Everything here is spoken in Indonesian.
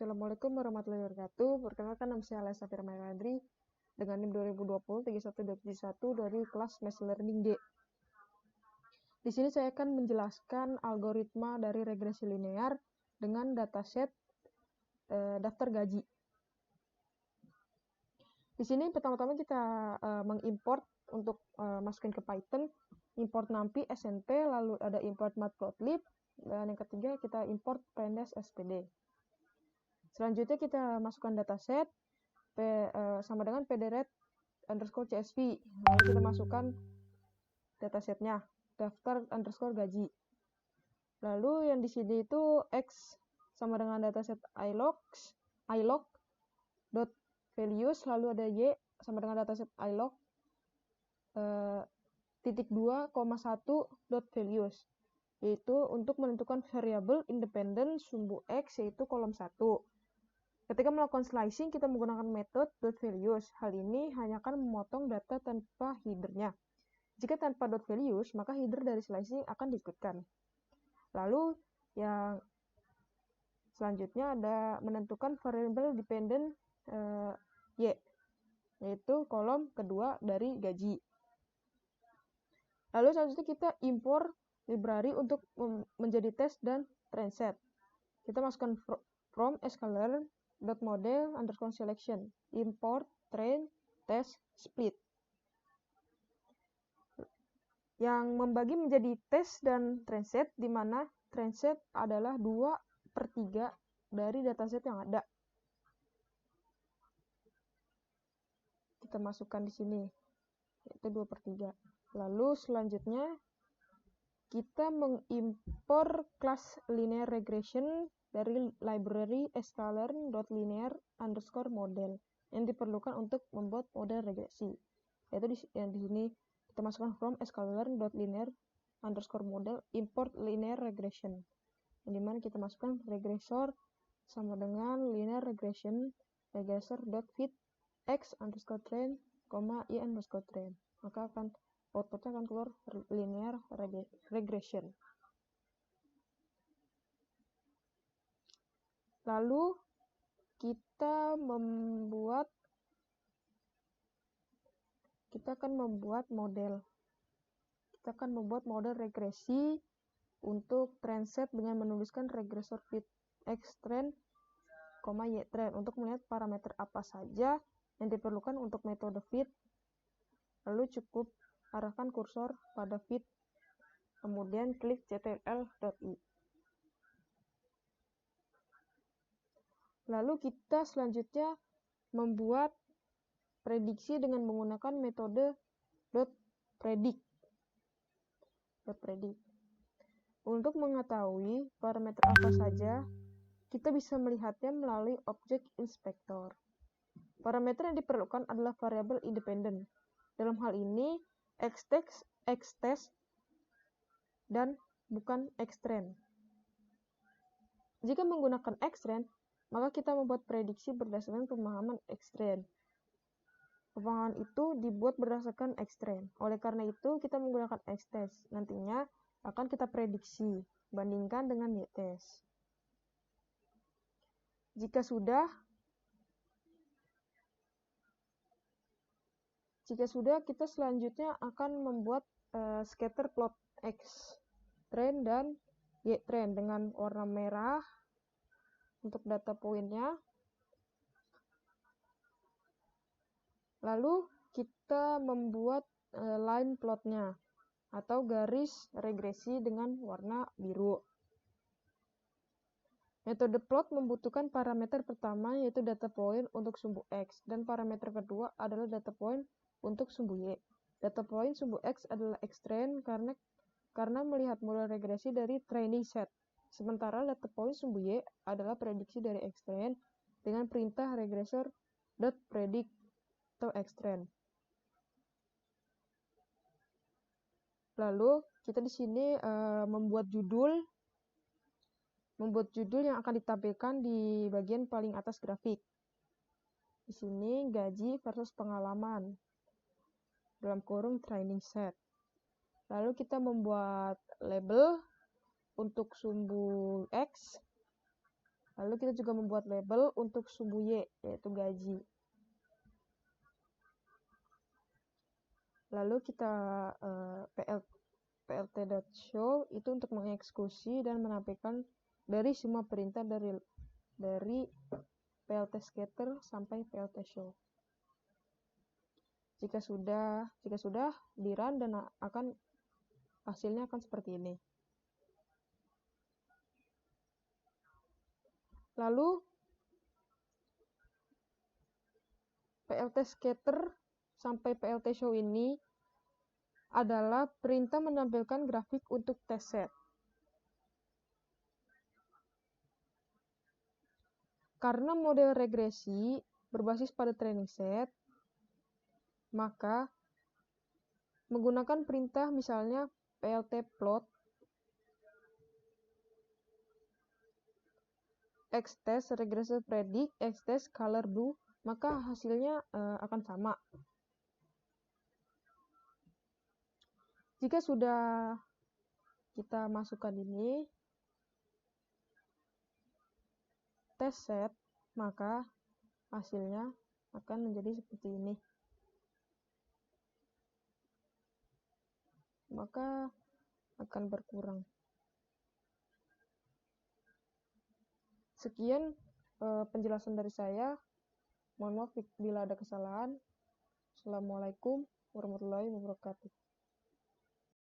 Assalamualaikum warahmatullahi wabarakatuh. Perkenalkan, nama saya Alessa Firman Andri dengan NIM 2020-31271 dari kelas Machine Learning D. Di sini saya akan menjelaskan algoritma dari regresi linear dengan dataset daftar gaji. Di sini pertama-tama kita mengimport untuk masukin ke Python, import NumPy, SNP, lalu ada import matplotlib, dan yang ketiga kita import pandas SPD. Selanjutnya kita masukkan dataset sama dengan pdret_csv. Lalu kita masukkan datasetnya, daftar underscore gaji. Lalu yang di sini itu x sama dengan dataset ilog dot values, lalu ada y sama dengan dataset ilog titik 2,1 dot values, yaitu untuk menentukan variabel independen sumbu x yaitu kolom 1. Ketika melakukan slicing, kita menggunakan metode .values. Hal ini hanya akan memotong data tanpa header-nya. Jika tanpa .values, maka header dari slicing akan diikutkan. Lalu, yang selanjutnya ada menentukan variable dependent y, yaitu kolom kedua dari gaji. Lalu selanjutnya kita import library untuk menjadi test dan trainset. Kita masukkan from sklearn.model_selection import train test split, yang membagi menjadi test dan trainset, di mana trainset adalah 2/3 dari dataset yang ada. Kita masukkan di sini, yaitu 2/3. Lalu selanjutnya kita mengimpor kelas linear regression dari library sklearn.linear_model yang diperlukan untuk membuat model regresi. Yaitu di sini kita masukkan from sklearn.linear_model import linear regression, yang dimana kita masukkan regresor sama dengan linear regression regressor.fit x_train, y_train, maka outputnya akan keluar linear regression. Lalu kita akan membuat model. Kita akan membuat model regresi untuk trainset dengan menuliskan regresor fit x_train, y_train untuk melihat parameter apa saja yang diperlukan untuk metode fit. Lalu cukup arahkan kursor pada fit, kemudian klik ctl.i. Lalu kita selanjutnya membuat prediksi dengan menggunakan metode .predict. Untuk mengetahui parameter apa saja, kita bisa melihatnya melalui objek inspektor. Parameter yang diperlukan adalah variabel independen. Dalam hal ini, xtest dan bukan xtrain. Jika menggunakan xtrain, maka kita membuat prediksi berdasarkan pemahaman xtrain. Pemahaman itu dibuat berdasarkan xtrain. Oleh karena itu, kita menggunakan xtest. Nantinya akan kita prediksi, bandingkan dengan ytest. Jika sudah, kita selanjutnya akan membuat scatter plot xtrain dan ytrain dengan warna merah untuk data poinnya. Lalu kita membuat line plotnya atau garis regresi dengan warna biru. Metode plot membutuhkan parameter pertama yaitu data point untuk sumbu x, dan parameter kedua adalah data point untuk sumbu y. Data point sumbu x adalah xtrain karena melihat model regresi dari training set. Sementara data point sumbu y adalah prediksi dari xtrain dengan perintah regresor.predict atau xtrain. Lalu kita di sini membuat judul yang akan ditampilkan di bagian paling atas grafik. Di sini gaji versus pengalaman dalam kurung training set. Lalu kita membuat label untuk sumbu x, Lalu kita juga membuat label untuk sumbu Y, yaitu gaji. Lalu kita plt.show itu untuk mengeksekusi dan menampilkan dari semua perintah dari plt scatter sampai plt show. Jika sudah di run dan hasilnya akan seperti ini. Lalu plt scatter sampai plt show ini adalah perintah menampilkan grafik untuk test set. Karena model regresi berbasis pada training set, maka menggunakan perintah misalnya plt plot xtest regressive predict xtest color blue, maka hasilnya akan sama. Jika sudah kita masukkan ini test set, maka hasilnya akan menjadi seperti ini. Maka akan berkurang. Sekian penjelasan dari saya. Mohon maaf bila ada kesalahan. Assalamualaikum warahmatullahi wabarakatuh.